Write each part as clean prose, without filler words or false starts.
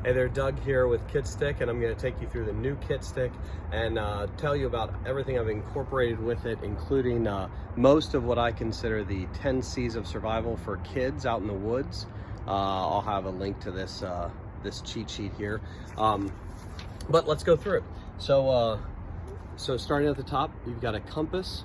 Hey there, Doug here with Kitstik, and I'm going to take you through the new Kitstik and tell you about everything I've incorporated with it, including most of what I consider the 10 C's of survival for kids out in the woods. I'll have a link to this this cheat sheet here, but let's go through it. So starting at the top, you've got a compass.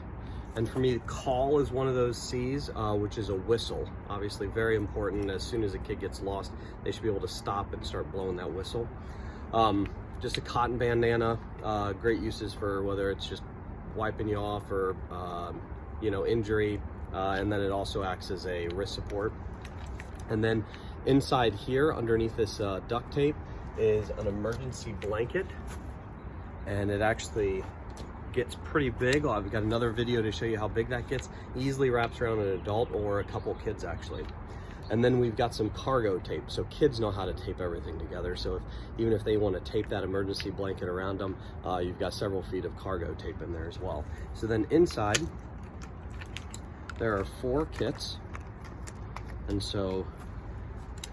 And for me, call is one of those C's, which is a whistle. Obviously very important. As soon as a kid gets lost, they should be able to stop and start blowing that whistle. Just a cotton bandana, great uses for whether it's just wiping you off or, injury. And then it also acts as a wrist support. And then inside here, underneath this duct tape, is an emergency blanket. And it actually gets pretty big. I've got another video to show you how big that gets. Easily wraps around an adult or a couple kids actually. And then we've got some cargo tape, so kids know how to tape everything together. So even if they want to tape that emergency blanket around them, you've got several feet of cargo tape in there as well. So then inside there are 4 kits, and so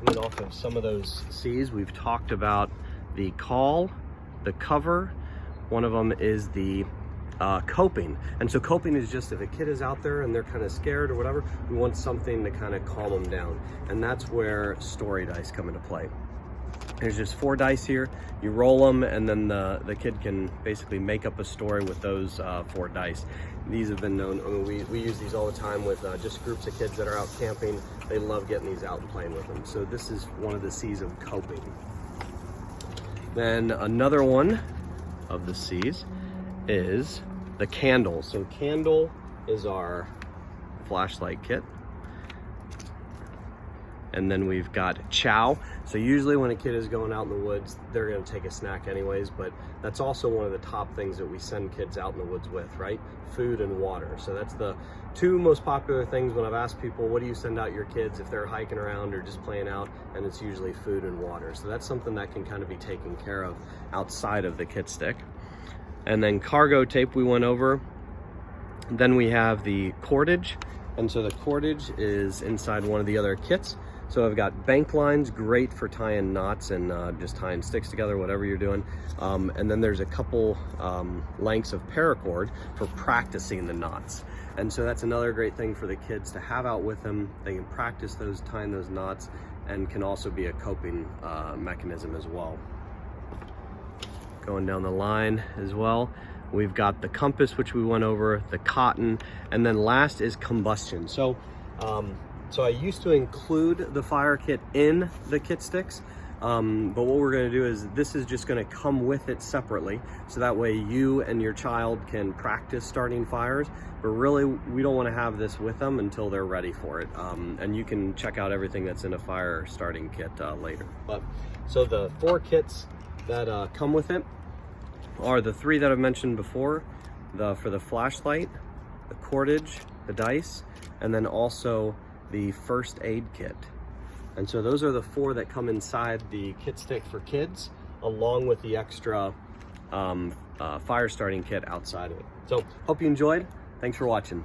coming off of some of those C's, we've talked about the call, the cover. One of them is the coping. And so coping is just if a kid is out there and they're kind of scared or whatever, we want something to kind of calm them down. And that's where story dice come into play. There's just 4 dice here. You roll them, and then the kid can basically make up a story with those 4 dice. These have been known, I mean, we use these all the time with just groups of kids that are out camping. They love getting these out and playing with them. So this is one of the C's of coping. Then another one of the C's is the candle. So candle is our flashlight kit. And then we've got Chow. So usually when a kid is going out in the woods, they're going to take a snack anyways, but that's also one of the top things that we send kids out in the woods with, right? Food and water. So that's the 2 most popular things when I've asked people, what do you send out your kids if they're hiking around or just playing out? And it's usually food and water. So that's something that can kind of be taken care of outside of the Kitstik. And then cargo tape we went over. Then we have the Cordage. And so the Cordage is inside one of the other kits. So I've got bank lines, great for tying knots and just tying sticks together, whatever you're doing. And then there's a couple lengths of paracord for practicing the knots. And so that's another great thing for the kids to have out with them. They can practice tying those knots, and can also be a coping mechanism as well. Going down the line as well, we've got the compass, which we went over, the cotton, and then last is combustion. So I used to include the fire kit in the Kitstiks, but what we're going to do is this is just going to come with it separately, so that way you and your child can practice starting fires. But really, we don't want to have this with them until they're ready for it. And you can check out everything that's in a fire starting kit later. But so the 4 kits that come with it are the 3 that I've mentioned before, for the flashlight, the cordage, the dice, and then also the first aid kit. And so those are the 4 that come inside the Kitstik for kids, along with the extra fire starting kit outside of it. So hope you enjoyed. Thanks for watching.